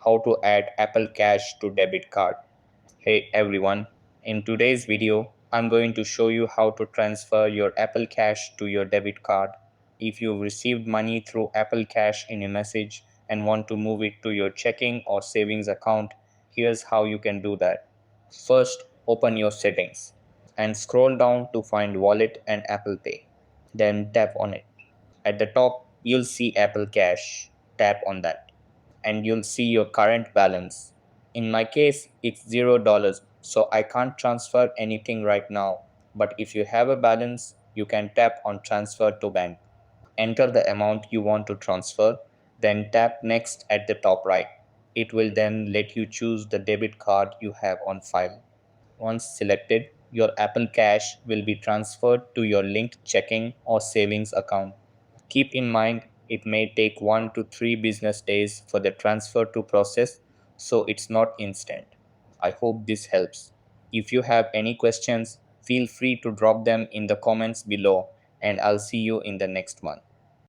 how to add Apple Cash to debit card. Hey everyone, in today's video, I'm going to show you how to transfer your Apple Cash to your debit card. If you've received money through Apple Cash in a message and want to move it to your checking or savings account, here's how you can do that. First, open your settings and scroll down to find Wallet and Apple Pay. Then tap on it. At the top, you'll see Apple Cash. Tap on that and you'll see your current balance. In my case, it's $0, so I can't transfer anything right now. But if you have a balance, you can tap on Transfer to Bank. Enter the amount you want to transfer, then tap Next at the top right. It will then let you choose the debit card you have on file. Once selected, your Apple Cash will be transferred to your linked checking or savings account. Keep in mind, it may take 1 to 3 business days for the transfer to process, so it's not instant. I hope this helps. If you have any questions, feel free to drop them in the comments below, and I'll see you in the next one.